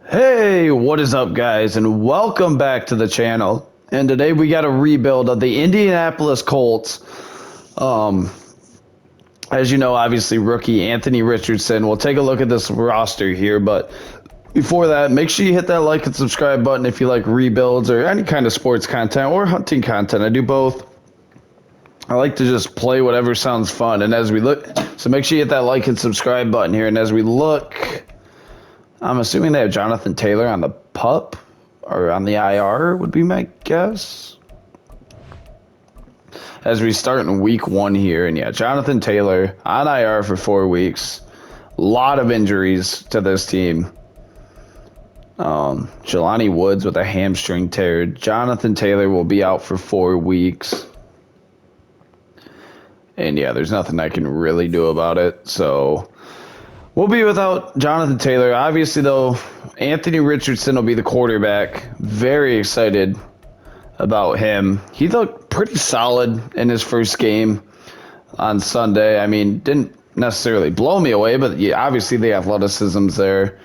Hey, what is up, guys, and welcome back to the channel. And today we got a rebuild of the Indianapolis Colts. As you know, obviously rookie Anthony Richardson. We'll take a look at this roster here, but before that, make sure you hit that like and subscribe button if you like rebuilds or any kind of sports content or hunting content. I do both. I like to just play whatever sounds fun. And as we look, so make sure you hit that like and subscribe button here. And as we look, I'm assuming they have Jonathan Taylor on the PUP or on the IR would be my guess. As we start in week 1 here, and yeah, Jonathan Taylor on IR for 4 weeks. A lot of injuries to this team. Jelani Woods with a hamstring tear. Jonathan Taylor will be out for 4 weeks. And yeah, there's nothing I can really do about it. So we'll be without Jonathan Taylor. Obviously, though, Anthony Richardson will be the quarterback. Very excited about him. He looked pretty solid in his first game on Sunday. I mean, didn't necessarily blow me away, but yeah, obviously the athleticism's there.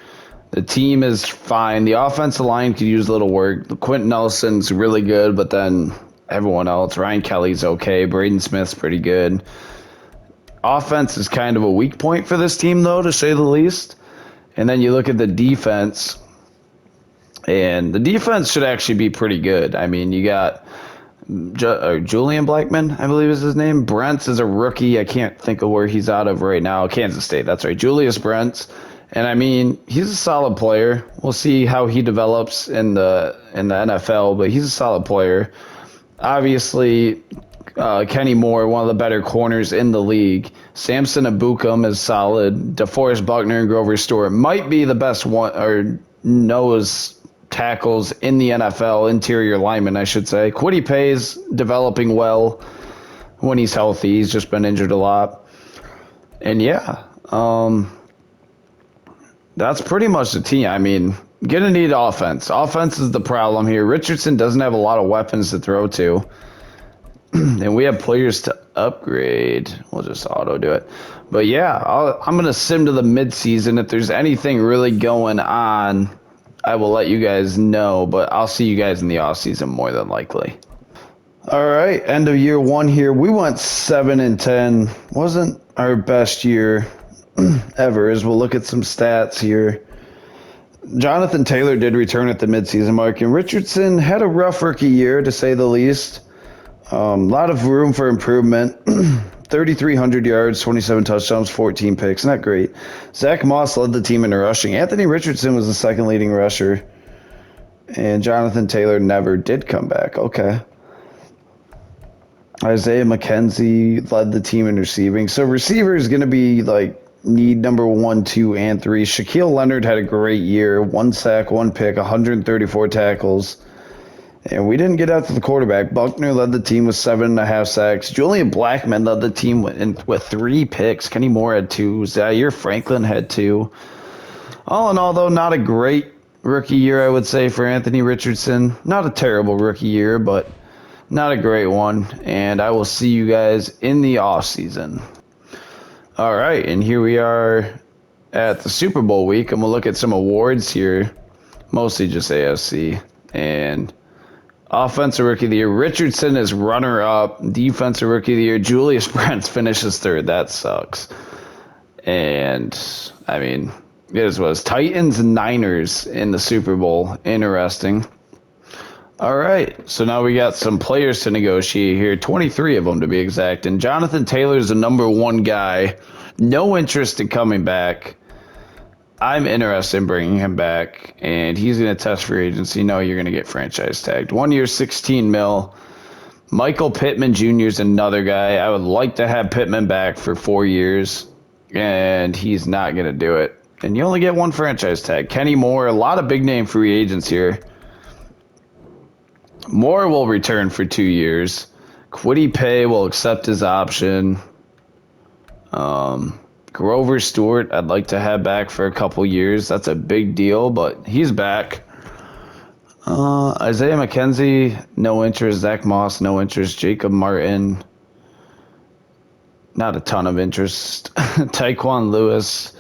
The team is fine. The offensive line could use a little work. Quentin Nelson's really good, but then everyone else, Ryan Kelly's okay. Braden Smith's pretty good. Offense is kind of a weak point for this team, though, to say the least. And then you look at the defense, and the defense should actually be pretty good. I mean, you got Julian Blackman, I believe is his name. Brents is a rookie. I can't think of where he's out of right now. Kansas State, that's right. Julius Brents. And I mean, he's a solid player. We'll see how he develops in the NFL, but he's a solid player. Obviously, Kenny Moore, one of the better corners in the league. Samson Ebukam is solid. DeForest Buckner and Grover Stewart might be the best one or nose tackles in the NFL, interior linemen, I should say. Kwity Paye's developing well when he's healthy. He's just been injured a lot. And yeah, that's pretty much the team. I mean, gonna need offense. Offense is the problem here. Richardson doesn't have a lot of weapons to throw to. And we have players to upgrade. We'll just auto do it. But yeah, I'm going to sim to the midseason. If there's anything really going on, I will let you guys know. But I'll see you guys in the offseason more than likely. All right, end of year 1 here. We went 7-10. Wasn't our best year ever, as we'll look at some stats here. Jonathan Taylor did return at the midseason mark, and Richardson had a rough rookie year, to say the least. A lot of room for improvement. 3,300 yards, 27 touchdowns, 14 picks. Not great. Zach Moss led the team in rushing. Anthony Richardson was the second leading rusher. And Jonathan Taylor never did come back. Okay. Isaiah McKenzie led the team in receiving. So receiver is going to be like need number 1, 2, and 3. Shaquille Leonard had a great year. 1 sack, 1 pick, 134 tackles. And we didn't get out to the quarterback. Buckner led the team with 7.5 sacks. Julian Blackman led the team with 3 picks. Kenny Moore had 2. Zaire Franklin had 2. All in all, though, not a great rookie year, I would say, for Anthony Richardson. Not a terrible rookie year, but not a great one. And I will see you guys in the offseason. All right, and here we are at the Super Bowl week. I'm going to look at some awards here, mostly just AFC. And Offensive Rookie of the Year, Richardson is runner-up. Defensive Rookie of the Year, Julius Brents finishes 3rd. That sucks. And, I mean, it was Titans and Niners in the Super Bowl. Interesting. All right, so now we got some players to negotiate here, 23 of them to be exact. And Jonathan Taylor's the number 1 guy. No interest in coming back. I'm interested in bringing him back, and he's going to test free agency. No, you're going to get franchise tagged. 1 year, $16 million. Michael Pittman Jr. is another guy. I would like to have Pittman back for 4 years, and he's not going to do it. And you only get 1 franchise tag. Kenny Moore, a lot of big-name free agents here. Moore will return for 2 years. Kwity Paye will accept his option. Grover Stewart, I'd like to have back for a couple years. That's a big deal, but he's back. Isaiah McKenzie, no interest. Zach Moss, no interest. Jacob Martin, not a ton of interest. Tyquan Lewis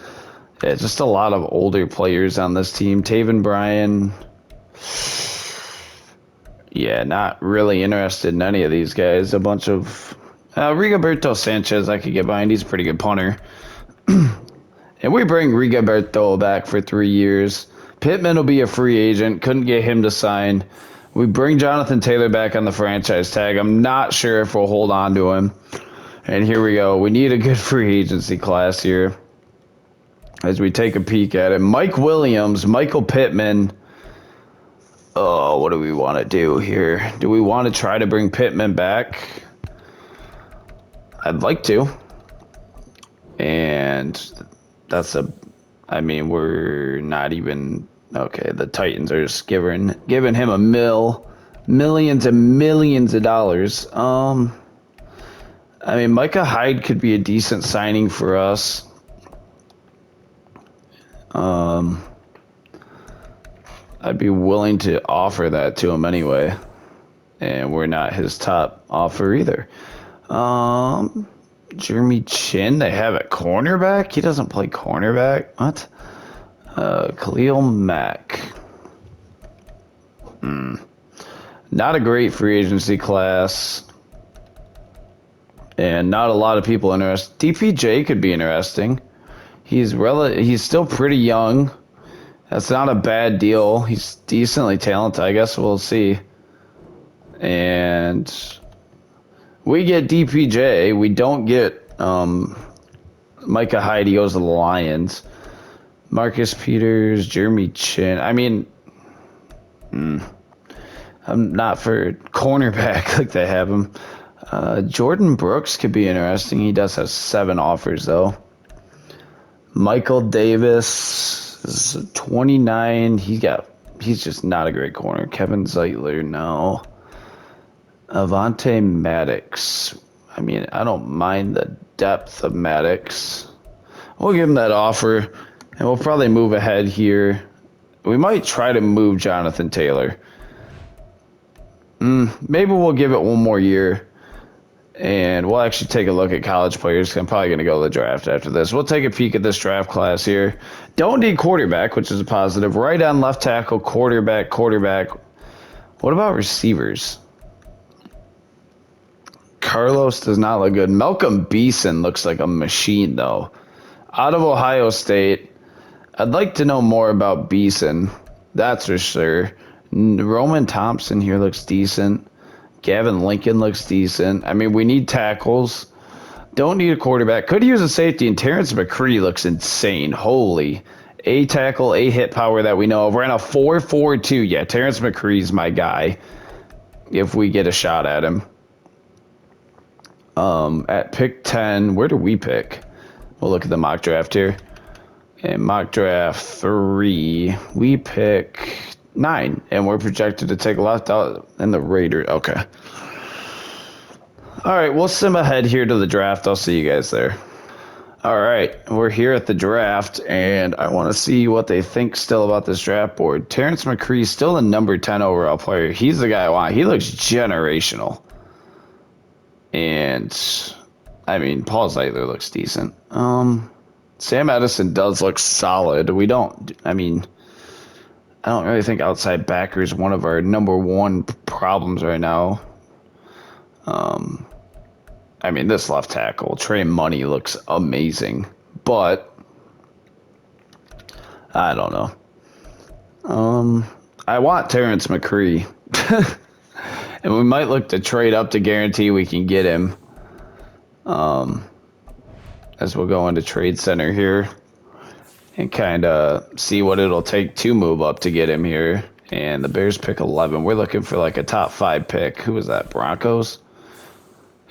Yeah, just a lot of older players on this team. Taven Bryan. Yeah, not really interested in any of these guys. A bunch of Rigoberto Sanchez I could get behind. He's a pretty good punter. And we bring Rigoberto back for 3 years. Pittman will be a free agent. Couldn't get him to sign. We bring Jonathan Taylor back on the franchise tag. I'm not sure if we'll hold on to him. And here we go. We need a good free agency class here. As we take a peek at it. Mike Williams, Michael Pittman. Oh, what do we want to do here? Do we want to try to bring Pittman back? I'd like to. And that's I mean, we're not even, okay, the Titans are just giving him millions and millions of dollars. I mean, Micah Hyde could be a decent signing for us. I'd be willing to offer that to him anyway. And we're not his top offer either. Jeremy Chin, they have a cornerback? He doesn't play cornerback? What? Khalil Mack. Not a great free agency class. And not a lot of people interested. DPJ could be interesting. He's still pretty young. That's not a bad deal. He's decently talented. I guess we'll see. And we get DPJ. We don't get Micah Hyde. He goes to the Lions. Marcus Peters, Jeremy Chin. I mean, I'm not for cornerback like they have him. Jordan Brooks could be interesting. He does have 7 offers, though. Michael Davis is 29. He's just not a great corner. Kevin Zeitler, no. Avante Maddox. I mean, I don't mind the depth of Maddox. We'll give him that offer, and we'll probably move ahead here. We might try to move Jonathan Taylor. Maybe we'll give it one more year. And we'll actually take a look at college players. I'm probably going to go to the draft after this. We'll take a peek at this draft class here. Don't need quarterback, which is a positive. Right on left tackle, quarterback. What about receivers? Carlos does not look good. Malcolm Beeson looks like a machine, though. Out of Ohio State. I'd like to know more about Beeson. That's for sure. Roman Thompson here looks decent. Gavin Lincoln looks decent. I mean, we need tackles. Don't need a quarterback. Could use a safety, and Terrence McCree looks insane. Holy. A tackle, a hit power that we know of. Ran a 4.42. Yeah, Terrence McCree's my guy if we get a shot at him. At pick 10, where do we pick? We'll look at the mock draft here. And mock draft 3, we pick 9, and we're projected to take left out in the Raiders. Okay. All right, we'll sim ahead here to the draft. I'll see you guys there. All right, we're here at the draft, and I want to see what they think still about this draft board. Terrence McCree, still the number 10 overall player. He's the guy I want. He looks generational. And, I mean, Paul Zeitler looks decent. Sam Edison does look solid. I don't really think outside backer is one of our number 1 problems right now. I mean, this left tackle, Trey Money, looks amazing. But, I don't know. I want Terrence McCree. And we might look to trade up to guarantee we can get him. As we'll go into Trade Center here. And kind of see what it'll take to move up to get him here. And the Bears pick 11. We're looking for like a top 5 pick. Who is that? Broncos?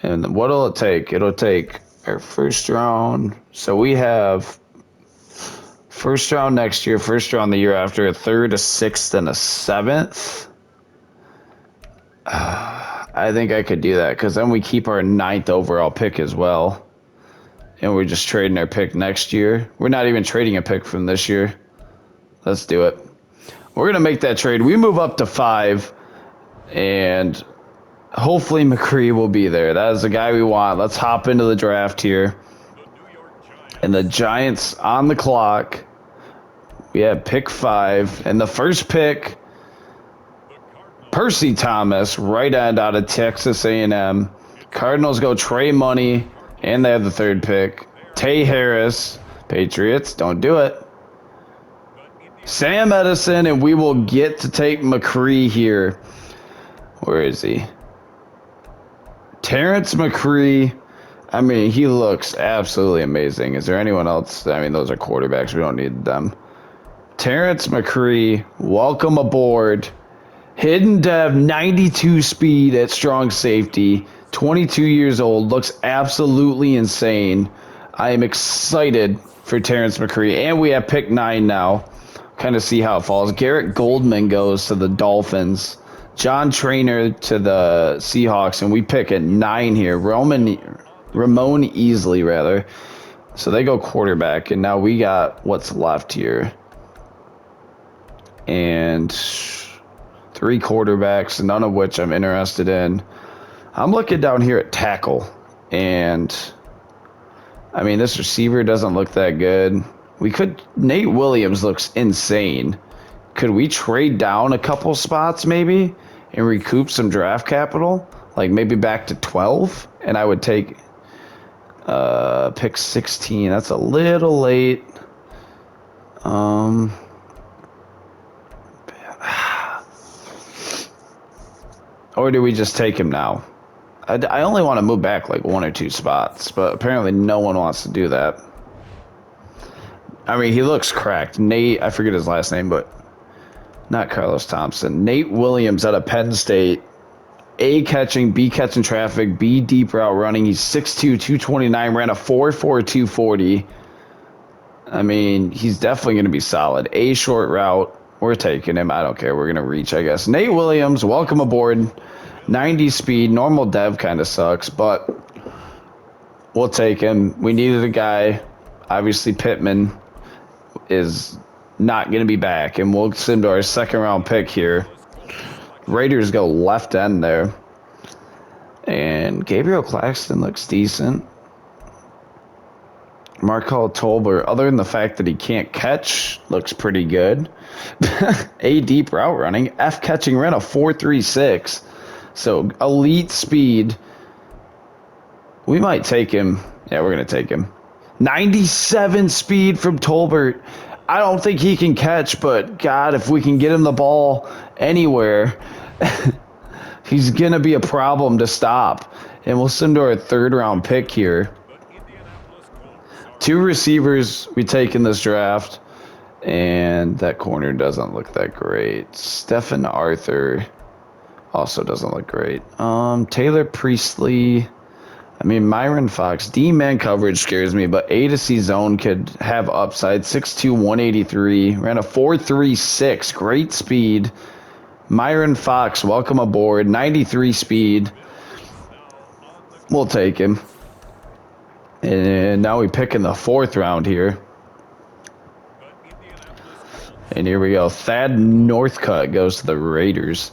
And what'll it take? It'll take our first round. So we have first round next year, first round the year after, a 3rd, a 6th, and a 7th. I think I could do that because then we keep our 9th overall pick as well. And we're just trading our pick next year. We're not even trading a pick from this year. Let's do it. We're going to make that trade. We move up to 5. And hopefully McCree will be there. That is the guy we want. Let's hop into the draft here. And the Giants on the clock. We have pick 5. And the first pick, Percy Thomas, right end out of Texas A&M. Cardinals go Trey Money, and they have the third pick. Tay Harris, Patriots, don't do it. Sam Edison, and we will get to take McCree here. Where is he? Terrence McCree. I mean, he looks absolutely amazing. Is there anyone else? I mean, those are quarterbacks. We don't need them. Terrence McCree, welcome aboard. Hidden dev, 92 speed at strong safety. 22 years old. Looks absolutely insane. I am excited for Terrence McCree. And we have pick 9 now. Kind of see how it falls. Garrett Goldman goes to the Dolphins. John Trainer to the Seahawks, and we pick at 9 here. Ramon Easley, rather. So they go quarterback, and now we got what's left here. And 3 quarterbacks, none of which I'm interested in. I'm looking down here at tackle, and I mean, this receiver doesn't look that good. Nate Williams looks insane. Could we trade down a couple spots maybe and recoup some draft capital? Like maybe back to 12, and I would take pick 16. That's a little late. Or do we just take him now? I only want to move back like 1 or 2 spots, but apparently no one wants to do that. I mean, he looks cracked. Nate, I forget his last name, but not Carlos Thompson. Nate Williams out of Penn State. A catching, B catching traffic, B deep route running. He's 6'2", 229, ran a 4.4, 240. I mean, he's definitely going to be solid. A short route. We're taking him. I don't care. We're going to reach, I guess. Nate Williams, welcome aboard. 90 speed. Normal dev kind of sucks, but we'll take him. We needed a guy. Obviously, Pittman is not going to be back, and we'll send to our 2nd round pick here. Raiders go left end there. And Gabriel Claxton looks decent. Markel Tolbert, other than the fact that he can't catch, looks pretty good. A deep route running. F catching ran a 4.36. So elite speed. We might take him. Yeah, we're going to take him. 97 speed from Tolbert. I don't think he can catch, but God, if we can get him the ball anywhere, he's going to be a problem to stop. And we'll send to our 3rd round pick here. 2 receivers we take in this draft, and that corner doesn't look that great. Stephen Arthur also doesn't look great. Taylor Priestley. I mean, Myron Fox. D-man coverage scares me, but A to C zone could have upside. 6'2", 183. Ran a 4.36. Great speed. Myron Fox, welcome aboard. 93 speed. We'll take him. And now we pick in the 4th round here. And here we go. Thad Northcutt goes to the Raiders.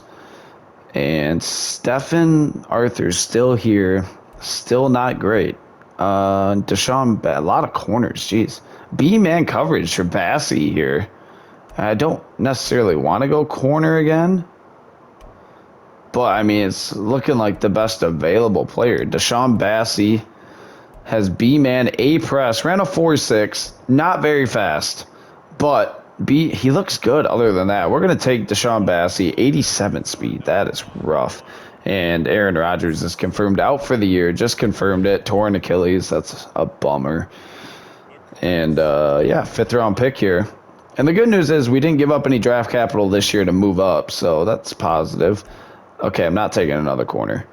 And Stephen Arthur's still here. Still not great. Deshaun, a lot of corners. Jeez. B-man coverage for Bassey here. I don't necessarily want to go corner again. But, I mean, it's looking like the best available player. Deshaun Bassey has B-man, A-press, ran a 4.6. Not very fast. But he looks good other than that. We're going to take Deshaun Bassey, 87 speed. That is rough. And Aaron Rodgers is confirmed out for the year. Just confirmed it. Torn Achilles. That's a bummer. And, yeah, 5th round pick here. And the good news is we didn't give up any draft capital this year to move up. So that's positive. Okay, I'm not taking another corner.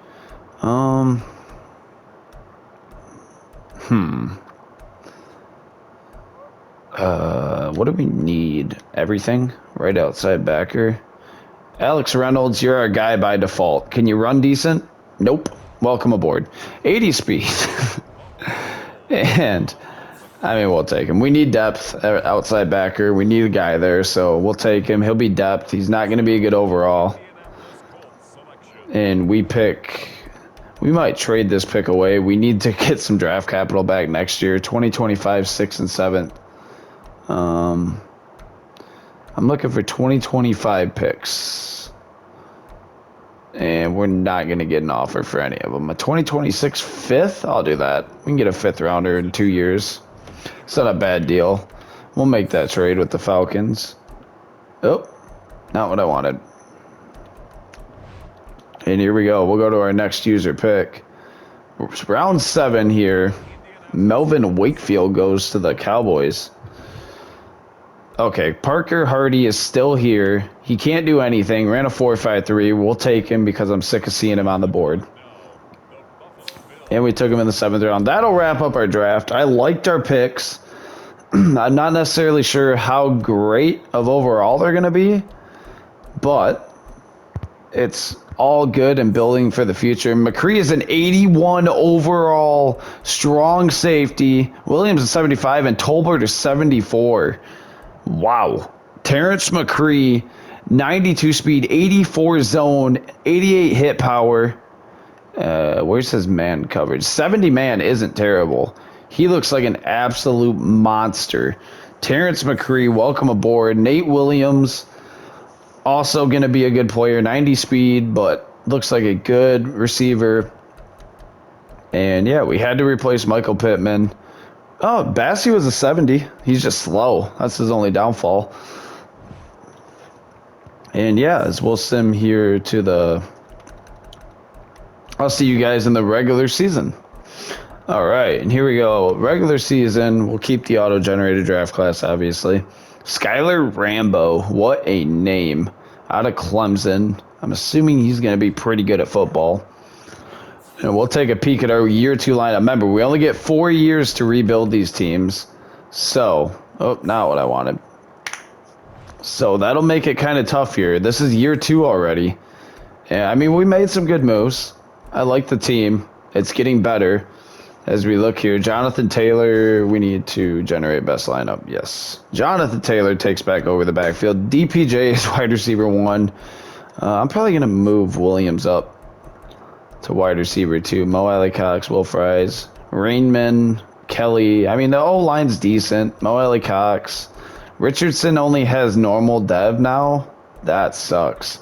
What do we need? Everything? Right outside backer. Alex Reynolds, you're our guy by default. Can you run decent? Nope. Welcome aboard. 80 speed. And, I mean, we'll take him. We need depth outside backer. We need a guy there, so we'll take him. He'll be depth. He's not going to be a good overall. And we pick We might trade this pick away. We need to get some draft capital back next year. 2025, 6th and 7th. I'm looking for 2025 picks. And we're not going to get an offer for any of them. A 2026 5th? I'll do that. We can get a 5th rounder in 2 years. It's not a bad deal. We'll make that trade with the Falcons. Oh, not what I wanted. And here we go. We'll go to our next user pick. Round 7 here. Melvin Wakefield goes to the Cowboys. Okay, Parker Hardy is still here. He can't do anything. Ran a 4.53. We'll take him because I'm sick of seeing him on the board. And we took him in the 7th round. That'll wrap up our draft. I liked our picks. I'm not necessarily sure how great of overall they're going to be, but it's all good and building for the future. McCree is an 81 overall strong safety. Williams is 75 and Tolbert is 74. Wow. Terrence McCree, 92 speed, 84 zone, 88 hit power. Where's his man coverage? 70 man isn't terrible. He looks like an absolute monster. Terrence McCree, welcome aboard. Nate Williams, also going to be a good player. 90 speed, but looks like a good receiver. And yeah, we had to replace Michael Pittman. Oh, Bassie was a 70. He's just slow. That's his only downfall. And yeah, as we'll sim here to the... I'll see you guys in the regular season. All right, and here we go. Regular season. We'll keep the auto-generated draft class, obviously. Skylar Rambo. What a name. Out of Clemson. I'm assuming he's going to be pretty good at football. And we'll take a peek at our year 2 lineup. Remember, we only get 4 years to rebuild these teams. So, oh, not what I wanted. So that'll make it kind of tough here. This is year 2 already. Yeah, I mean, we made some good moves. I like the team. It's getting better. As we look here, Jonathan Taylor, we need to generate best lineup. Yes. Jonathan Taylor takes back over the backfield. DPJ is wide receiver 1. I'm probably going to move Williams up to wide receiver 2. Mo Alley Cox, Will Fries, Rainman, Kelly. I mean, the O-line's decent. Mo Alley Cox. Richardson only has normal dev now. That sucks.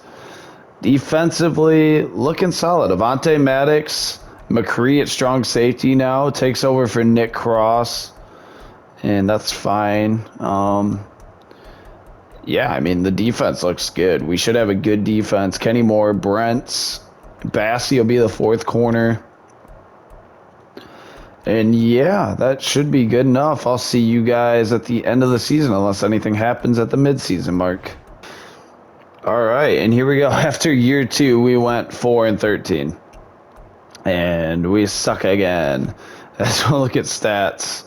Defensively, looking solid. Avonte Maddox. McCree at strong safety now. Takes over for Nick Cross. And that's fine. Yeah, I mean, the defense looks good. We should have a good defense. Kenny Moore, Brents. Bassie will be the 4th corner. And yeah, that should be good enough. I'll see you guys at the end of the season unless anything happens at the midseason mark. All right, and here we go. After year 2, we went 4-13. And we suck again. Let's look at stats.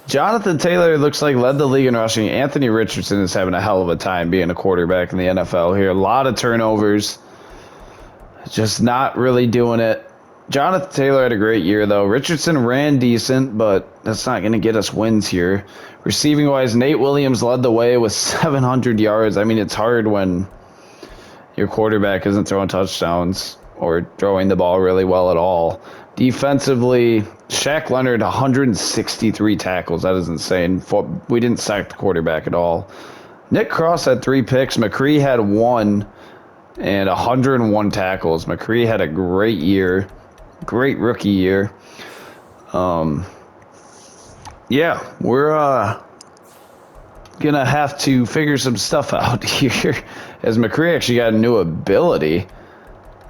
Jonathan Taylor looks like led the league in rushing. Anthony Richardson is having a hell of a time being a quarterback in the NFL here. A lot of turnovers. Just not really doing it. Jonathan Taylor had a great year, though. Richardson ran decent, but that's not going to get us wins here. Receiving-wise, Nate Williams led the way with 700 yards. I mean, it's hard when your quarterback isn't throwing touchdowns or throwing the ball really well at all. Defensively, Shaq Leonard, 163 tackles. That is insane. We didn't sack the quarterback at all. Nick Cross had 3 picks. McCree had 1 and 101 tackles. McCree had a great year. Great rookie year. Yeah, we're going to have to figure some stuff out here. As McCree actually got a new ability.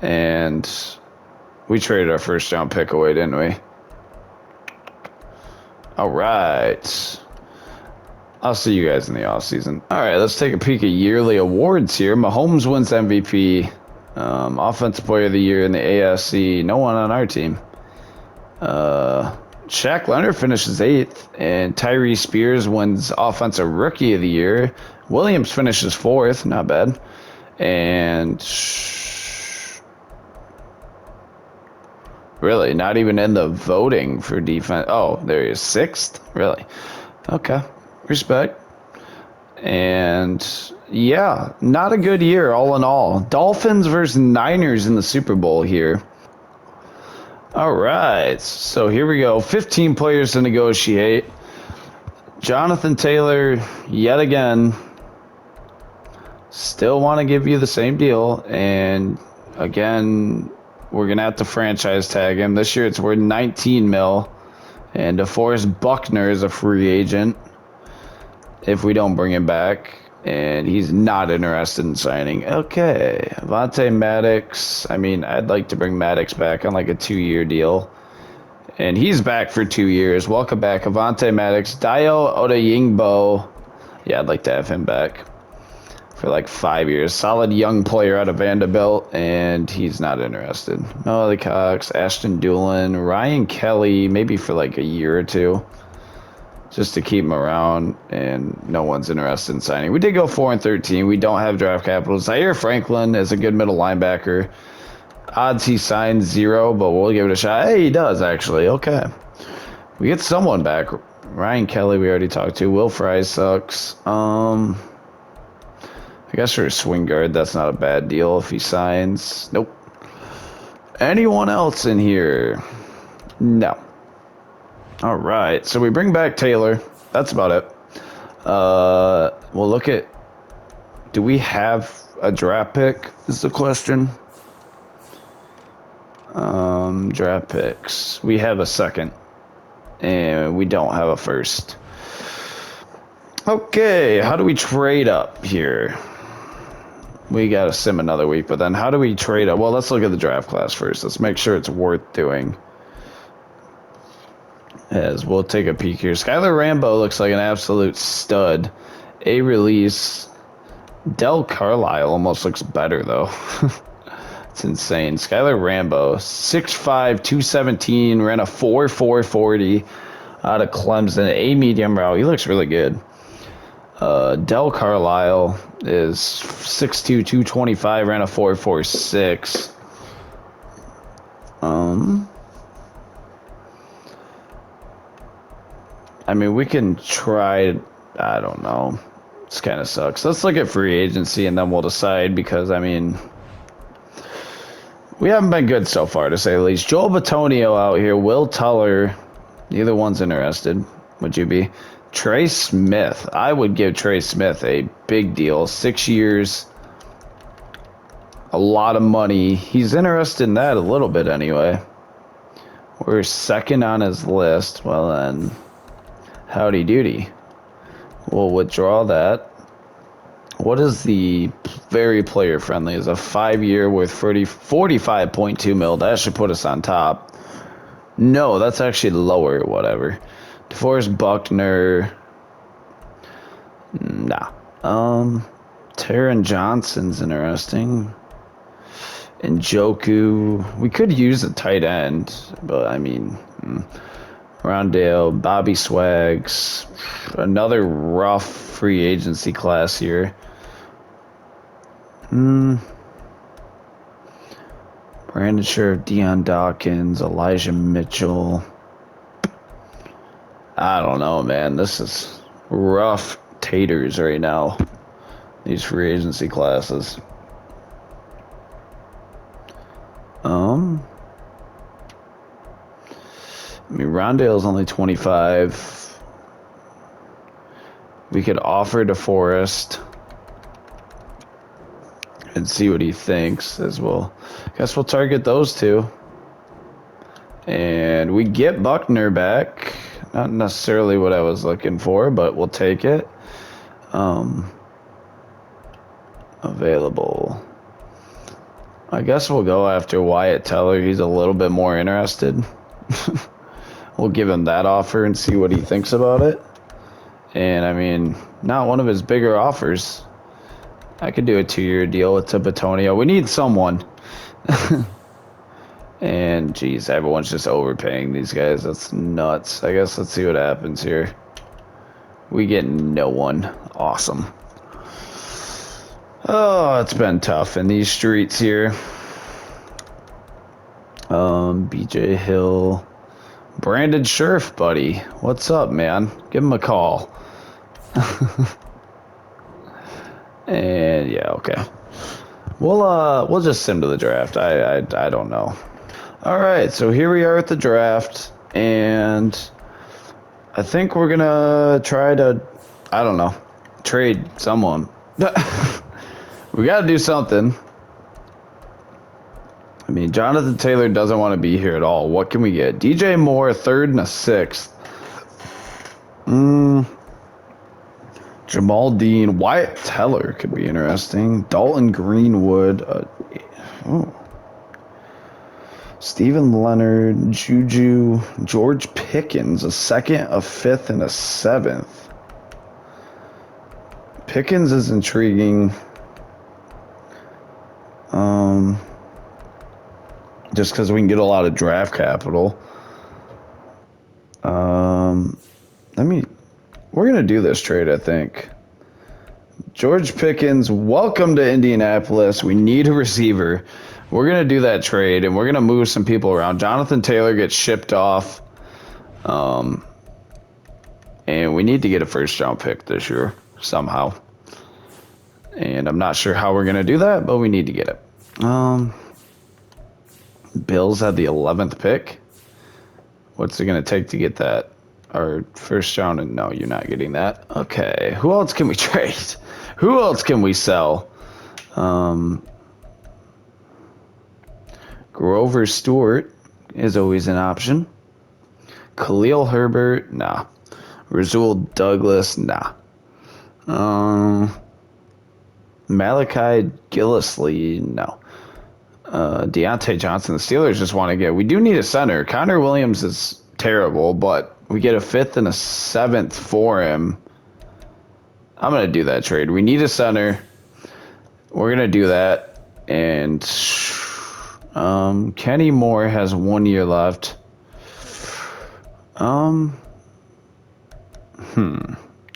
And we traded our 1st round pick away, didn't we? All right. I'll see you guys in the offseason. All right, let's take a peek at yearly awards here. Mahomes wins MVP. Offensive Player of the Year in the AFC. No one on our team. Shaq Leonard finishes 8th. And Tyree Spears wins Offensive Rookie of the Year. Williams finishes 4th. Not bad. And... really, not even in the voting for defense. Oh, there he is, 6th? Really? Okay. Respect. And, yeah, not a good year all in all. Dolphins versus Niners in the Super Bowl here. All right, so here we go. 15 players to negotiate. Jonathan Taylor, yet again, still want to give you the same deal. And again, we're going to have to franchise tag him. This year it's worth 19 mil. And DeForest Buckner is a free agent if we don't bring him back. And he's not interested in signing. Okay, Avonte Maddox. I mean, I'd like to bring Maddox back on like a 2-year deal. And he's back for 2 years. Welcome back, Avonte Maddox. Dio Odeyingbo. Yeah, I'd like to have him back for like 5 years. Solid young player out of Vanderbilt, and he's not interested. Melody Cox, Ashton Doolin, Ryan Kelly, maybe for like a year or two, just to keep him around, and no one's interested in signing. We did go 4-13. We don't have draft capital. Zaire Franklin is a good middle linebacker. Odds he signs 0, but we'll give it a shot. Hey, he does, actually. Okay. We get someone back. Ryan Kelly, we already talked to. Will Fry sucks. I guess for a swing guard, that's not a bad deal if he signs. Nope. Anyone else in here? No. All right. So we bring back Taylor. That's about it. We'll look at... Do we have a draft pick is the question. Draft picks. We have a second. And we don't have a first. Okay, how do we trade up here? We got to sim another week, but then how do we trade up? Well, let's look at the draft class first. Let's make sure it's worth doing. As we'll take a peek here. Skylar Rambo looks like an absolute stud. A release. Del Carlisle almost looks better, though. It's insane. Skylar Rambo, 6'5", 217, ran a 4.40 out of Clemson. A medium route. He looks really good. Del Carlisle is 6'2", 225, ran a 4.46. I mean, we can try. I don't know. This kind of sucks. Let's look at free agency and then we'll decide, because, I mean, we haven't been good so far, to say the least. Joel Bitonio out here. Will Tuller. Neither one's interested. Would you be? Trey Smith. I would give Trey Smith a big deal. 6 years. A lot of money. He's interested in that a little bit anyway. We're second on his list. Well, then, howdy doody. We'll withdraw that. What is the very player friendly? Is a 5-year worth 45.2 mil. That should put us on top. No, that's actually lower. Whatever. DeForest Buckner. Nah. Taron Johnson's interesting. Njoku. We could use a tight end, but I mean, Rondale, Bobby Swags. Another rough free agency class here. Brandon Sheriff, Deion Dawkins, Elijah Mitchell. I don't know, man. This is rough taters right now. These free agency classes. I mean, Rondale's only 25. We could offer DeForest and see what he thinks as well. Guess we'll target those two. And we get Buckner back. Not necessarily what I was looking for, but we'll take it. Available. I guess we'll go after Wyatt Teller. He's a little bit more interested. We'll give him that offer and see what he thinks about it. And, I mean, not one of his bigger offers. I could do a 2-year deal with Bitonio. We need someone. And, geez, everyone's just overpaying these guys. That's nuts. I guess let's see what happens here. We get no one. Awesome. Oh, it's been tough in these streets here. BJ Hill. Brandon Scherf, buddy. What's up, man? Give him a call. And yeah, okay. We'll just sim to the draft. I don't know. All right, so here we are at the draft, and I think we're gonna try to, I don't know, trade someone. We gotta do something. I mean, Jonathan Taylor doesn't want to be here at all. What can we get? DJ Moore, 3rd and a 6th. Jamal Dean, Wyatt Teller could be interesting. Dalton Greenwood. Stephen Leonard, Juju, George Pickens, a 2nd, a 5th, and a 7th. Pickens is intriguing. Just because we can get a lot of draft capital. We're going to do this trade, I think. George Pickens, welcome to Indianapolis. We need a receiver. We're going to do that trade, and we're going to move some people around. Jonathan Taylor gets shipped off. And we need to get a first-round pick this year, somehow. And I'm not sure how we're going to do that, but we need to get it. Bills had the 11th pick. What's it going to take to get that? Our first round, and no, you're not getting that. Okay, who else can we trade? Who else can we sell? Grover Stewart is always an option. Khalil Herbert, nah. Rasul Douglas, nah. Malachi Gillisley, no. Deontay Johnson, the Steelers just want to get. We do need a center. Connor Williams is terrible, but we get a 5th and a 7th for him. I'm going to do that trade. We need a center. We're going to do that. And Kenny Moore has 1 year left.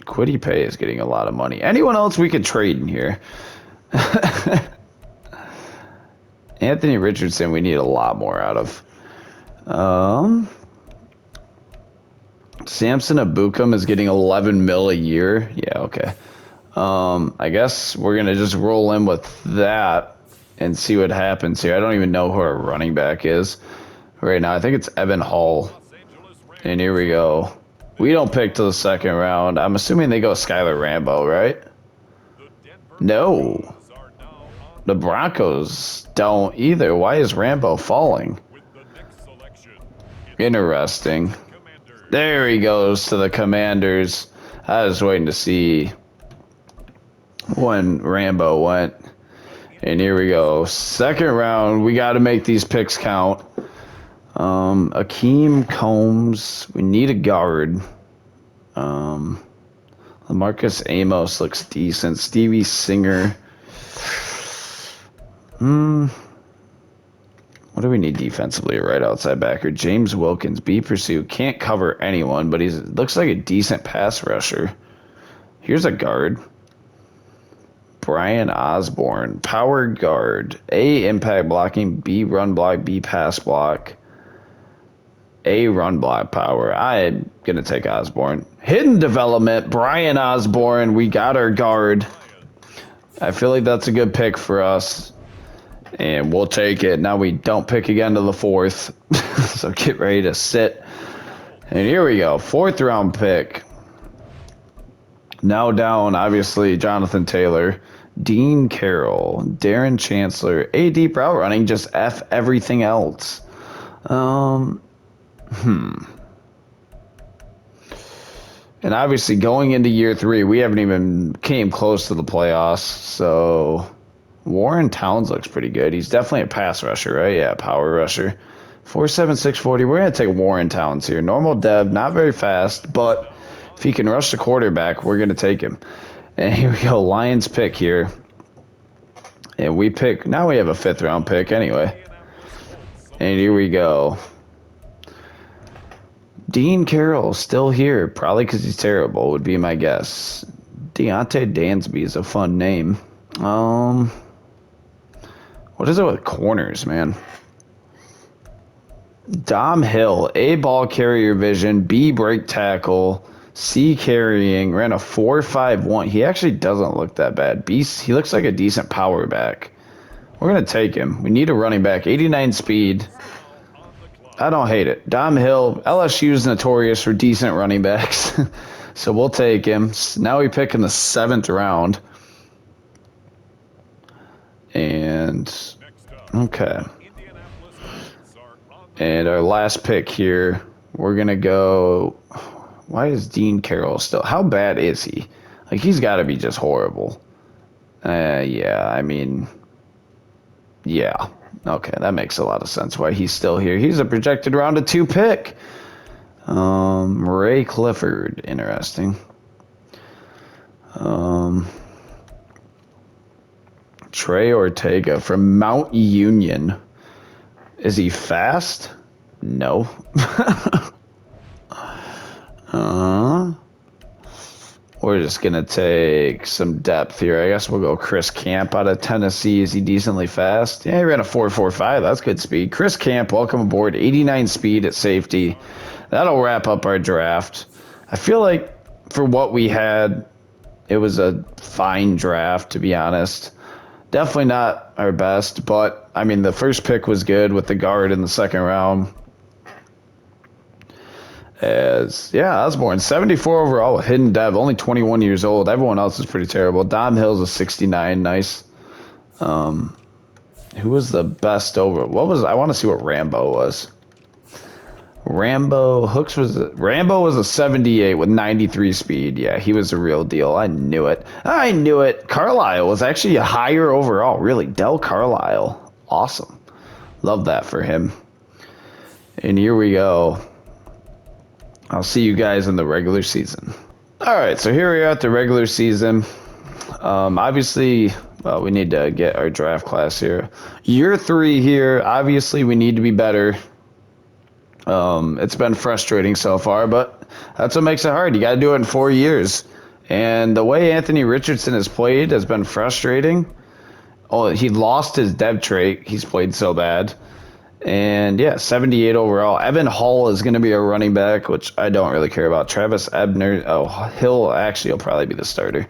Quiddy Pay is getting a lot of money. Anyone else we could trade in here? Anthony Richardson, we need a lot more out of. Samson Abukum is getting 11 mil a year. Yeah, okay. I guess we're going to just roll in with that and see what happens here. I don't even know who our running back is right now. I think it's Evan Hall. And here we go. We don't pick till the 2nd round. I'm assuming they go Skylar Rambo, right? No. The Broncos don't either. Why is Rambo falling? Interesting. There he goes to the Commanders. I was waiting to see when Rambo went. And here we go. 2nd round. We got to make these picks count. Akeem Combs. We need a guard. Lamarcus Amos looks decent. Stevie Singer. What do we need defensively? Right outside backer. James Wilkins. B pursuit. Can't cover anyone, but looks like a decent pass rusher. Here's a guard. Brian Osborne. Power guard. A, impact blocking. B, run block. B, pass block. A, run block power. I'm going to take Osborne. Hidden development. Brian Osborne. We got our guard. I feel like that's a good pick for us. And we'll take it. Now we don't pick again to the 4th. So get ready to sit. And here we go. 4th round pick. Now down, obviously, Jonathan Taylor. Dean Carroll. Darren Chancellor. A, deep route running. Just F everything else. And obviously, going into year 3, we haven't even came close to the playoffs. So Warren Towns looks pretty good. He's definitely a pass rusher, right? Yeah, power rusher. 4.7, 640. We're going to take Warren Towns here. Normal dev, not very fast, but if he can rush the quarterback, we're going to take him. And here we go, Lions pick here. And we pick, now we have a 5th round pick anyway. And here we go. Dean Carroll still here, probably because he's terrible, would be my guess. Deontay Dansby is a fun name. What is it with corners, man? Dom Hill, A, ball carrier vision, B, break tackle, C, carrying, ran a 4.51. He actually doesn't look that bad. B, he looks like a decent power back. We're going to take him. We need a running back. 89 speed. I don't hate it. Dom Hill, LSU is notorious for decent running backs. So we'll take him. Now we pick in the 7th round. And, okay. And our last pick here, we're going to go... Why is Dean Carroll still... How bad is he? Like, he's got to be just horrible. Yeah, I mean... Yeah. Okay, that makes a lot of sense why he's still here. He's a projected round of 2 pick. Ray Clifford, interesting. Trey Ortega from Mount Union. Is he fast? No. We're just going to take some depth here. I guess we'll go Chris Camp out of Tennessee. Is he decently fast? Yeah, he ran a 4.45. That's good speed. Chris Camp, welcome aboard. 89 speed at safety. That'll wrap up our draft. I feel like for what we had, it was a fine draft, to be honest. Definitely not our best, but, I mean, the first pick was good with the guard in the 2nd round. Osborne, 74 overall with hidden dev, only 21 years old. Everyone else is pretty terrible. Dom Hill's a 69, nice. Who was the best over? I want to see what Rambo was. Rambo was a 78 with 93 speed. Yeah, he was a real deal. I knew it. Carlisle was actually a higher overall, really. Del Carlisle. Awesome. Love that for him. And here we go. I'll see you guys in the regular season. All right, so here we are at the regular season. Obviously, we need to get our draft class here. Year 3 here. Obviously, we need to be better. It's been frustrating so far, but that's what makes it hard. You got to do it in 4 years. And the way Anthony Richardson has played has been frustrating. Oh, he lost his dev trait. He's played so bad. And, yeah, 78 overall. Evan Hall is going to be a running back, which I don't really care about. Travis Ebner. Oh, Hill actually will probably be the starter.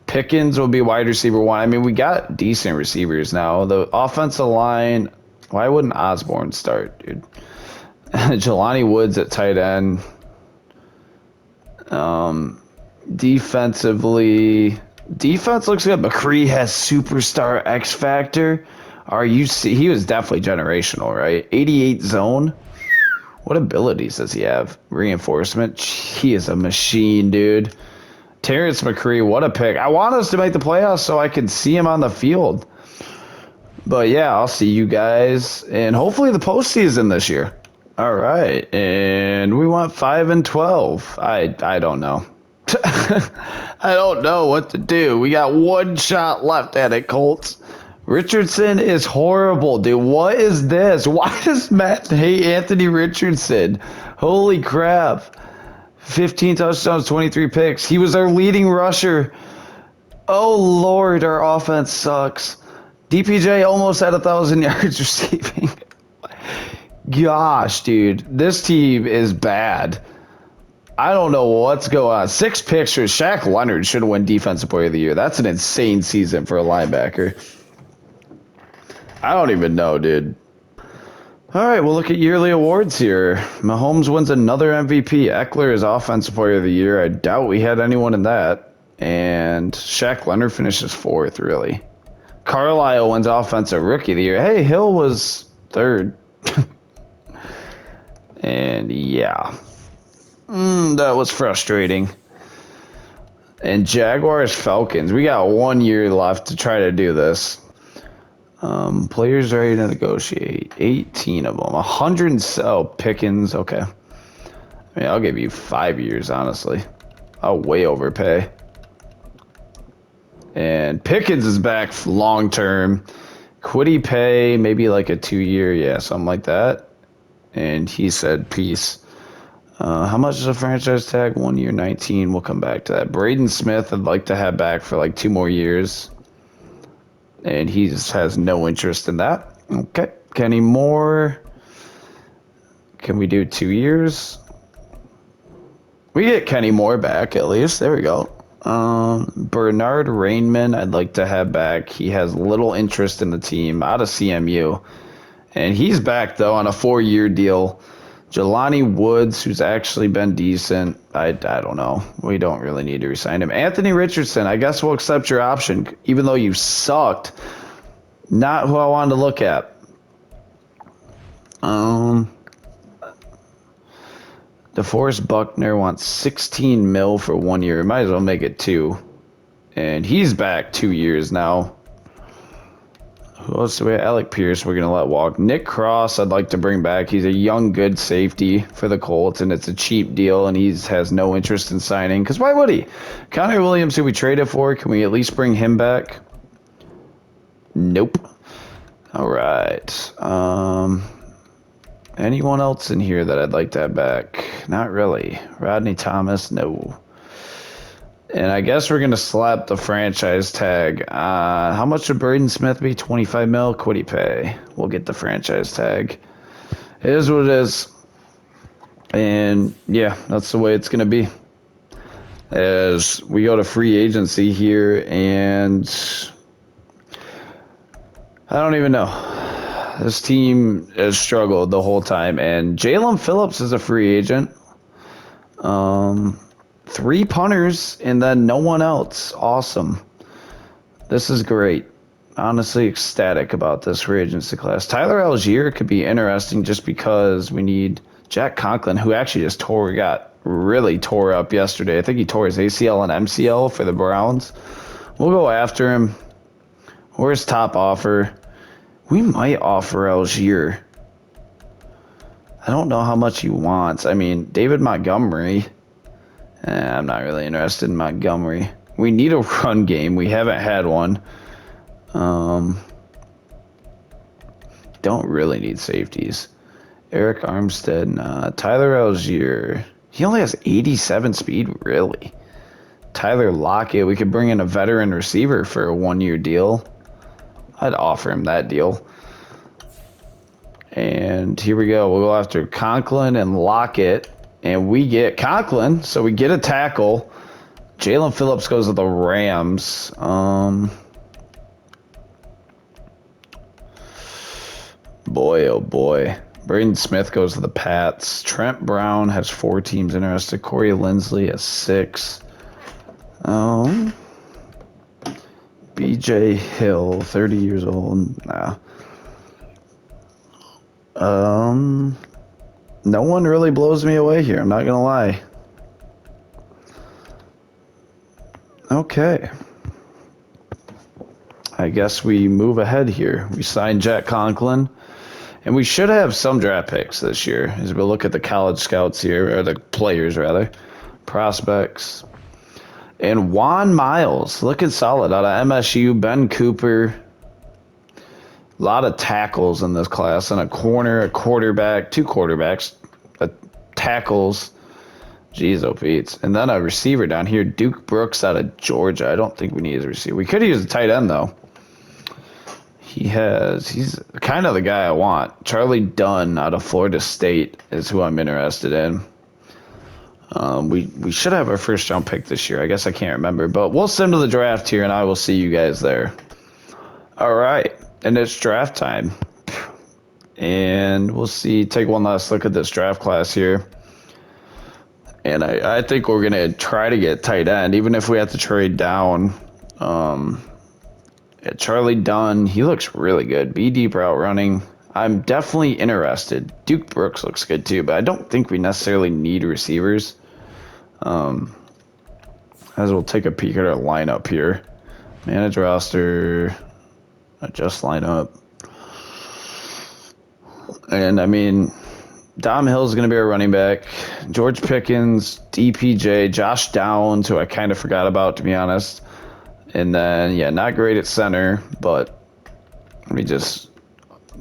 Pickens will be wide receiver 1. I mean, we got decent receivers now. The offensive line, why wouldn't Osborne start, dude? Jelani Woods at tight end. Defensively, defense looks good. McCree has superstar X factor. He was definitely generational, right? 88 zone. What abilities does he have? Reinforcement. He is a machine, dude. Terrence McCree, what a pick. I want us to make the playoffs so I can see him on the field. But yeah, I'll see you guys, and hopefully the postseason this year. All right, and we want 5 and 12. I don't know. I don't know what to do. We got 1 shot left at it, Colts. Richardson is horrible, dude. What is this? Why does Matt hate Anthony Richardson? Holy crap. 15 touchdowns, 23 picks. He was our leading rusher. Oh, Lord, our offense sucks. DPJ almost had 1,000 yards receiving. Gosh, dude. This team is bad. I don't know what's going on. 6 picks. Shaq Leonard should have won Defensive Player of the Year. That's an insane season for a linebacker. I don't even know, dude. All right, we'll look at yearly awards here. Mahomes wins another MVP. Eckler is Offensive Player of the Year. I doubt we had anyone in that. And Shaq Leonard finishes 4th, really. Carlisle wins Offensive Rookie of the Year. Hey, Hill was 3rd. And yeah. That was frustrating. And Jaguars Falcons. We got 1 year left to try to do this. Players ready to negotiate. 18 of them. 100. Pickens. Okay. I mean, I'll give you 5 years, honestly. I'll way overpay. And Pickens is back long term. Quiddy pay, maybe like a 2-year. Yeah, something like that. And he said, peace. How much is a franchise tag? 1 year, 19. We'll come back to that. Braden Smith, I'd like to have back for like 2 more years. And he just has no interest in that. Okay. Kenny Moore. Can we do 2 years? We get Kenny Moore back at least. There we go. Bernard Rainman, I'd like to have back. He has little interest in the team out of CMU. And he's back, though, on a 4-year deal. Jelani Woods, who's actually been decent. I don't know. We don't really need to resign him. Anthony Richardson, I guess we'll accept your option, even though you sucked. Not who I wanted to look at. DeForest Buckner wants 16 mil for 1 year. Might as well make it 2. And he's back 2 years now. Who else do we have? Alec Pierce, we're going to let walk. Nick Cross, I'd like to bring back. He's a young, good safety for the Colts, and it's a cheap deal, and he has no interest in signing. Because why would he? Connor Williams, who we traded for, can we at least bring him back? Nope. All right. Anyone else in here that I'd like to have back? Not really. Rodney Thomas, no. And I guess we're going to slap the franchise tag. How much would Braden Smith be? 25 mil? Quiddy pay. We'll get the franchise tag. It is what it is. And yeah, that's the way it's going to be. As we go to free agency here, and I don't even know. This team has struggled the whole time. And Jalen Phillips is a free agent. 3 punters and then no one else. Awesome. This is great. Honestly ecstatic about this free agency class. Tyler Algier could be interesting just because we need Jack Conklin, who actually just really tore up yesterday. I think he tore his ACL and MCL for the Browns. We'll go after him. Where's top offer? We might offer Algier. I don't know how much he wants. I mean, David Montgomery. I'm not really interested in Montgomery. We need a run game. We haven't had one. Don't really need safeties. Eric Armstead, Tyler Algier. He only has 87 speed, really. Tyler Lockett. We could bring in a veteran receiver for a 1-year deal. I'd offer him that deal. And here we go. We'll go after Conklin and Lockett. And we get Conklin, so we get a tackle. Jalen Phillips goes to the Rams. Boy, oh boy. Braden Smith goes to the Pats. Trent Brown has 4 teams interested. Corey Lindsley has 6. BJ Hill, 30 years old. Nah. No one really blows me away here. I'm not going to lie. Okay. I guess we move ahead here. We signed Jack Conklin. And we should have some draft picks this year as we look at the college scouts here, or the players rather, prospects. And Juan Miles, looking solid out of MSU. Ben Cooper. A lot of tackles in this class, and a corner, a quarterback, 2 quarterbacks, tackles. Jeez, oh Pete. And then a receiver down here, Duke Brooks out of Georgia. I don't think we need a receiver. We could use a tight end, though. He's kind of the guy I want. Charlie Dunn out of Florida State is who I'm interested in. We should have our first round pick this year. I guess I can't remember, but we'll send to the draft here, and I will see you guys there. All right, and it's draft time. And we'll see. Take one last look at this draft class here. And I think we're going to try to get tight end, even if we have to trade down. Charlie Dunn, he looks really good. Be deep route running. I'm definitely interested. Duke Brooks looks good too, but I don't think we necessarily need receivers. As we'll take a peek at our lineup here. Manage roster. Adjust lineup. And I mean, Dom Hill is going to be our running back. George Pickens, DPJ, Josh Downs, who I kind of forgot about, to be honest. And then, yeah, not great at center, but let me just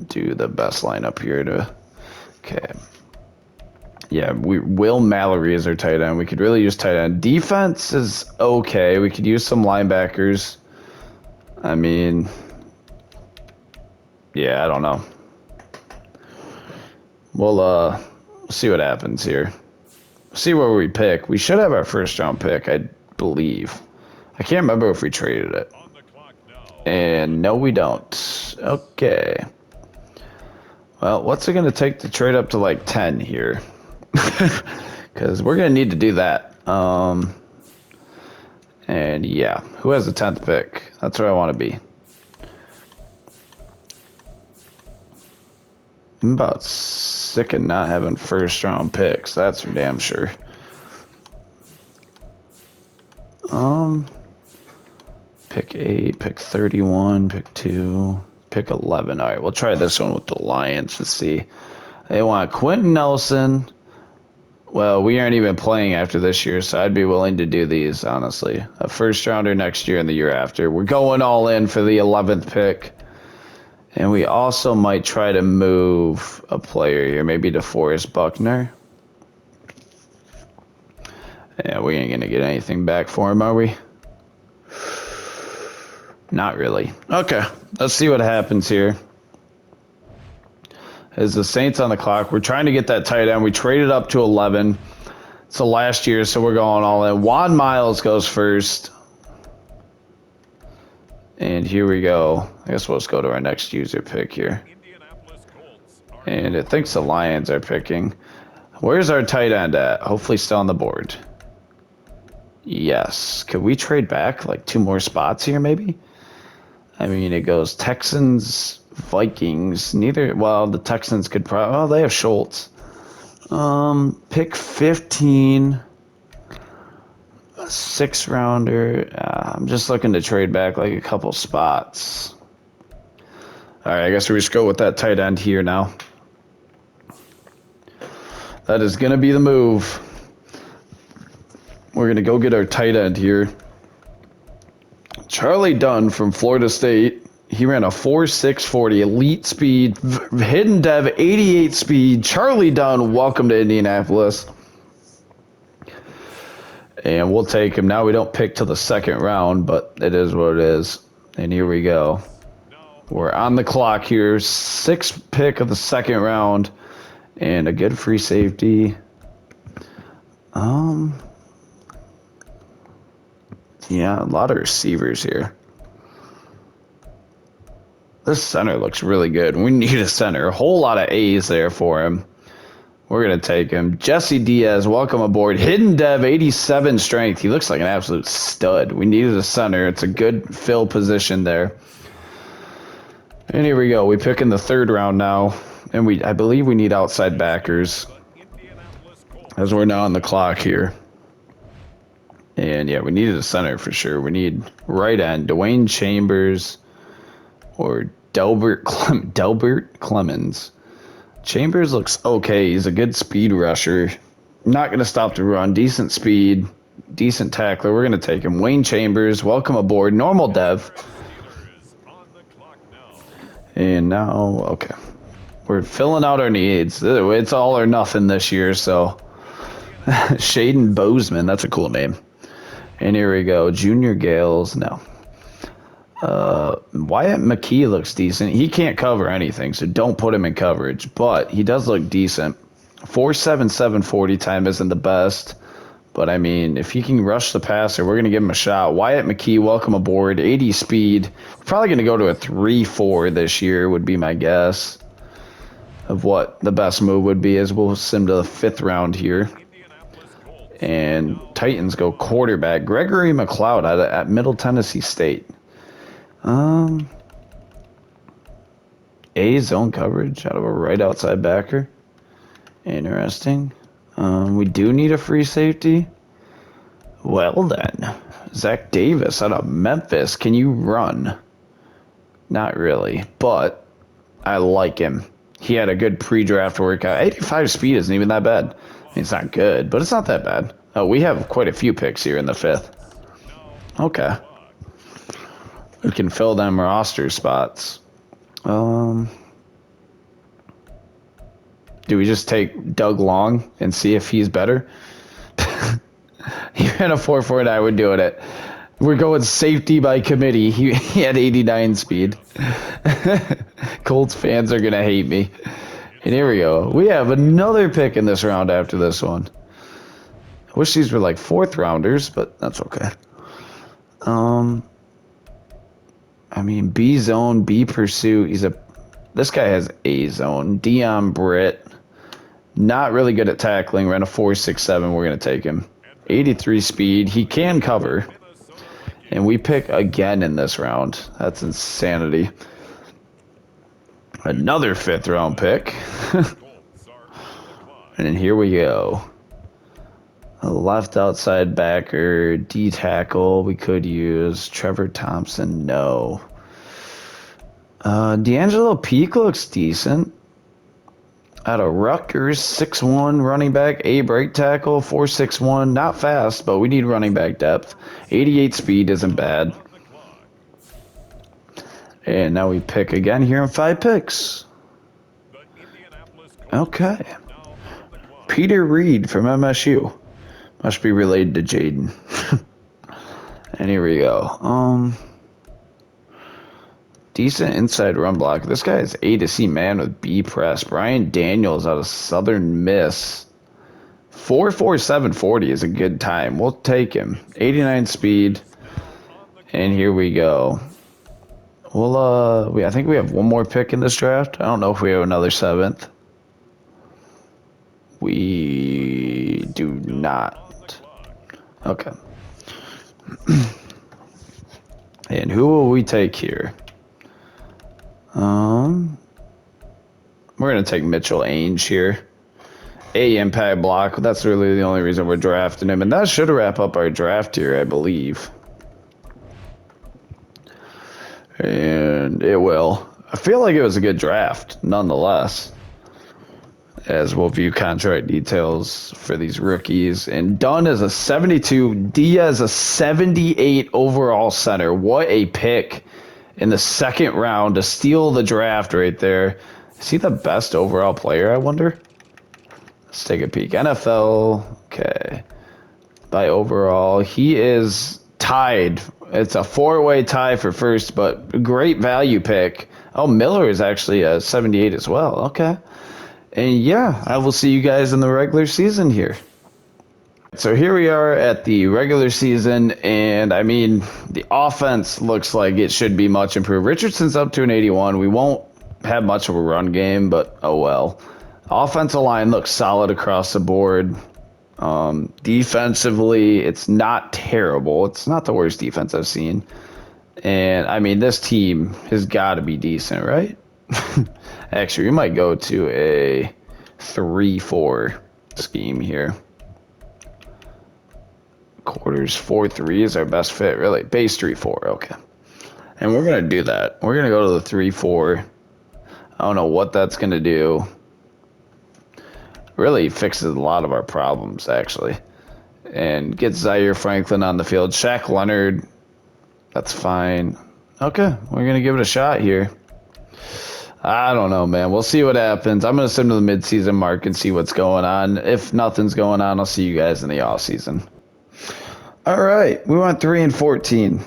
do the best lineup here. Okay. Yeah, Will Mallory is our tight end. We could really use tight end. Defense is okay. We could use some linebackers. I mean, yeah, I don't know. We'll see what happens here. See where we pick. We should have our first round pick, I believe. I can't remember if we traded it. And no, we don't. Okay. Well, what's it going to take to trade up to like 10 here? Because we're going to need to do that. And yeah, who has the 10th pick? That's where I want to be. I'm about sick of not having first round picks. That's for damn sure. Pick 8, pick 31, pick 2, pick 11. All right, we'll try this one with the Lions to see. They want Quentin Nelson. Well, we aren't even playing after this year, so I'd be willing to do these, honestly. A first rounder next year and the year after. We're going all in for the 11th pick. And we also might try to move a player here, maybe DeForest Buckner. Yeah, we ain't going to get anything back for him, are we? Not really. Okay, let's see what happens here. As the Saints on the clock, we're trying to get that tight end. We traded up to 11. It's the last year, so we're going all in. Juan Miles goes first. And here we go. I guess we'll just go to our next user pick here. Indianapolis Colts And it thinks the Lions are picking. Where's our tight end at? Hopefully still on the board. Yes. Could we trade back like 2 more spots here maybe? I mean, it goes Texans, Vikings. Neither. Well, the Texans could probably. Oh, they have Schultz. Pick 15. A 6th rounder. I'm just looking to trade back like a couple spots. All right, I guess we just go with that tight end here now. That is going to be the move. We're going to go get our tight end here. Charlie Dunn from Florida State. He ran a 4.640 elite speed, hidden dev 88 speed. Charlie Dunn, welcome to Indianapolis. And we'll take him. Now we don't pick till the 2nd round, but it is what it is. And here we go. We're on the clock here. 6th pick of the 2nd round. And a good free safety. Yeah, a lot of receivers here. This center looks really good. We need a center. A whole lot of A's there for him. We're going to take him. Jesse Diaz, welcome aboard. Hidden Dev, 87 strength. He looks like an absolute stud. We needed a center. It's a good fill position there. And here we go. We pick in the 3rd round now. And I believe we need outside backers. As we're now on the clock here. And yeah, we needed a center for sure. We need right end, Dwayne Chambers or Delbert Clemens. Chambers looks okay. He's a good speed rusher. Not going to stop the run. Decent speed, decent tackler. We're going to take him. Wayne Chambers, welcome aboard. Normal dev. And now, okay. We're filling out our needs. It's all or nothing this year, so. Shaden Bozeman, that's a cool name. And here we go. Junior Gales, no. Wyatt McKee looks decent. He can't cover anything, so don't put him in coverage. But he does look decent. 4.77 40 time isn't the best. But, I mean, if he can rush the passer, we're going to give him a shot. Wyatt McKee, welcome aboard. 80 speed. We're probably going to go to a 3-4 this year would be my guess of what the best move would be, as we'll sim to the 5th round here. And Titans go quarterback. Gregory McLeod at Middle Tennessee State. A zone coverage out of a right outside backer. Interesting. We do need a free safety. Well then, Zach Davis out of Memphis. Can you run? Not really, but I like him. He had a good pre-draft workout. 85 speed isn't even that bad. I mean, it's not good, but it's not that bad. Oh, we have quite a few picks here in the 5th. Okay. We can fill them roster spots. Do we just take Doug Long and see if he's better? He ran a 4.49. I would do it. We're going safety by committee. He had 89 speed. Colts fans are going to hate me. And here we go. We have another pick in this round after this one. I wish these were like 4th rounders, but that's okay. I mean, B zone, B pursuit. He's a This guy has A zone. Dion Britt. Not really good at tackling. Ran a 4.67. We're going to take him. 83 speed. He can cover. And we pick again in this round. That's insanity. Another 5th round pick. And then here we go. A left outside backer. D tackle. We could use Trevor Thompson. No. D'Angelo Peak looks decent. Out of Rutgers, 6'1", running back, A break tackle, 4.61. Not fast, but we need running back depth. 88 speed isn't bad. And now we pick again here in 5 picks. Okay. Peter Reed from MSU. Must be related to Jaden. And here we go. Decent inside run block. This guy is A to C man with B press. Brian Daniels out of Southern Miss. 4.4740 is a good time. We'll take him. 89 speed. And here we go. Well, I think we have one more pick in this draft. I don't know if we have another 7th. We do not. Okay. And who will we take here? We're going to take Mitchell Ainge here. A impact block. That's really the only reason we're drafting him. And that should wrap up our draft here, I believe. And it will. I feel like it was a good draft, nonetheless. As we'll view contract details for these rookies. And Dunn is a 72. Diaz a 78 overall center. What a pick in the 2nd round to steal the draft right there. Is he the best overall player, I wonder? Let's take a peek. NFL, okay. By overall, he is tied. It's a 4-way tie for first, but great value pick. Oh, Miller is actually a 78 as well. Okay. And yeah, I will see you guys in the regular season here. So here we are at the regular season, and I mean, the offense looks like it should be much improved. Richardson's up to an 81. We won't have much of a run game, but oh well. Offensive line looks solid across the board. Defensively, it's not terrible. It's not the worst defense I've seen. And I mean, this team has got to be decent, right? Actually, we might go to a 3-4 scheme here. Quarters 4-3 is our best fit, really. Base 3-4, okay. And we're going to do that. We're going to go to the 3-4. I don't know what that's going to do. Really fixes a lot of our problems, actually. And gets Zaire Franklin on the field. Shaq Leonard, that's fine. Okay, we're going to give it a shot here. I don't know, man. We'll see what happens. I'm going to send to the midseason mark and see what's going on. If nothing's going on, I'll see you guys in the offseason. All right, we went 3-14.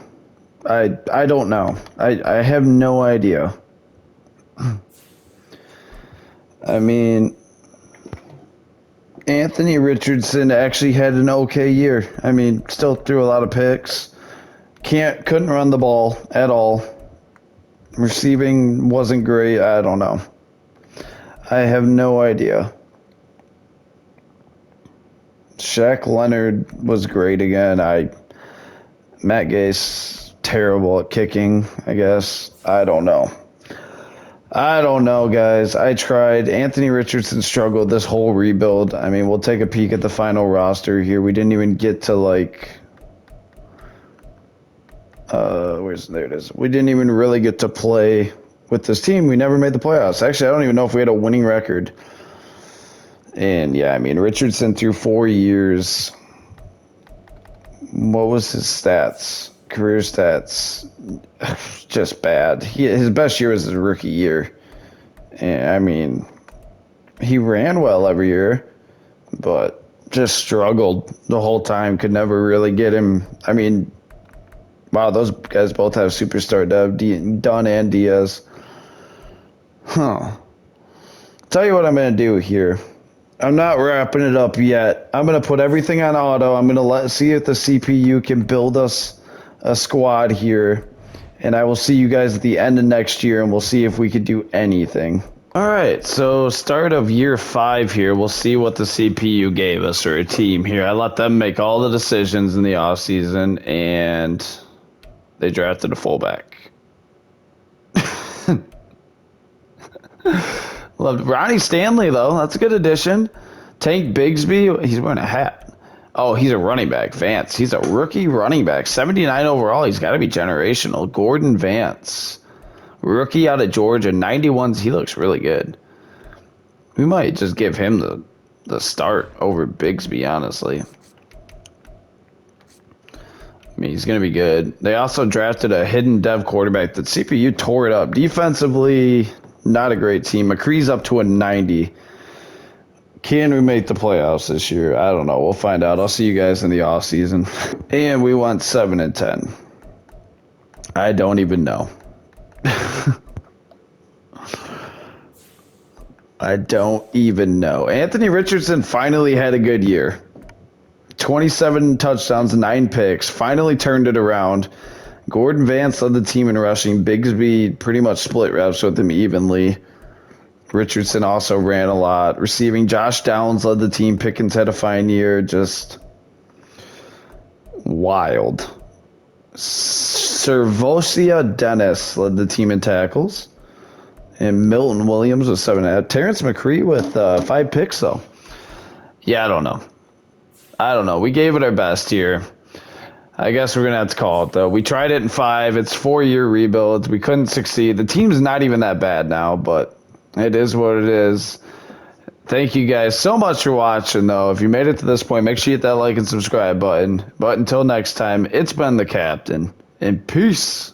I don't know. I have no idea. I mean, Anthony Richardson actually had an okay year. I mean, still threw a lot of picks. Couldn't run the ball at all. Receiving wasn't great. I don't know. I have no idea. Shaq Leonard was great again. Matt Gase, terrible at kicking, I guess. I don't know. Guys. I tried. Anthony Richardson struggled this whole rebuild. I mean, we'll take a peek at the final roster here. We didn't even get to, like... there it is. We didn't even really get to play with this team. We never made the playoffs. Actually, I don't even know if we had a winning record. And yeah, I mean, Richardson through 4 years. What was his stats? Career stats, just bad. His best year was his rookie year. And I mean, he ran well every year, but just struggled the whole time. Could never really get him. I mean, wow, those guys both have superstar dev, Dunn and Diaz. Tell you what I'm going to do here. I'm not wrapping it up yet. I'm going to put everything on auto. I'm going to see if the CPU can build us a squad here. And I will see you guys at the end of next year, and we'll see if we could do anything. All right, so start of year 5 here. We'll see what the CPU gave us, or a team here. I let them make all the decisions in the offseason, and they drafted a fullback. Loved Ronnie Stanley, though. That's a good addition. Tank Bigsby, he's wearing a hat. Oh, he's a running back. Vance, he's a rookie running back. 79 overall. He's got to be generational. Gordon Vance, rookie out of Georgia. 91s. He looks really good. We might just give him the start over Bigsby, honestly. I mean, he's going to be good. They also drafted a hidden dev quarterback. The CPU tore it up. Defensively, not a great team. McCree's up to a 90. Can we make the playoffs this year? I don't know. We'll find out. I'll see you guys in the offseason. And we went 7-10. I don't even know. I don't even know. Anthony Richardson finally had a good year. 27 touchdowns, 9 picks. Finally turned it around. Gordon Vance led the team in rushing. Bigsby pretty much split reps with him evenly. Richardson also ran a lot. Receiving, Josh Downs led the team. Pickens had a fine year. Just wild. Servosia Dennis led the team in tackles. And Milton Williams with 7.5. Terrence McCree with 5 picks, though. Yeah, I don't know. We gave it our best here. I guess we're going to have to call it, though. We tried it in 5. It's 4-year rebuilds. We couldn't succeed. The team's not even that bad now, but it is what it is. Thank you guys so much for watching, though. If you made it to this point, make sure you hit that like and subscribe button. But until next time, it's been the Captain, and peace.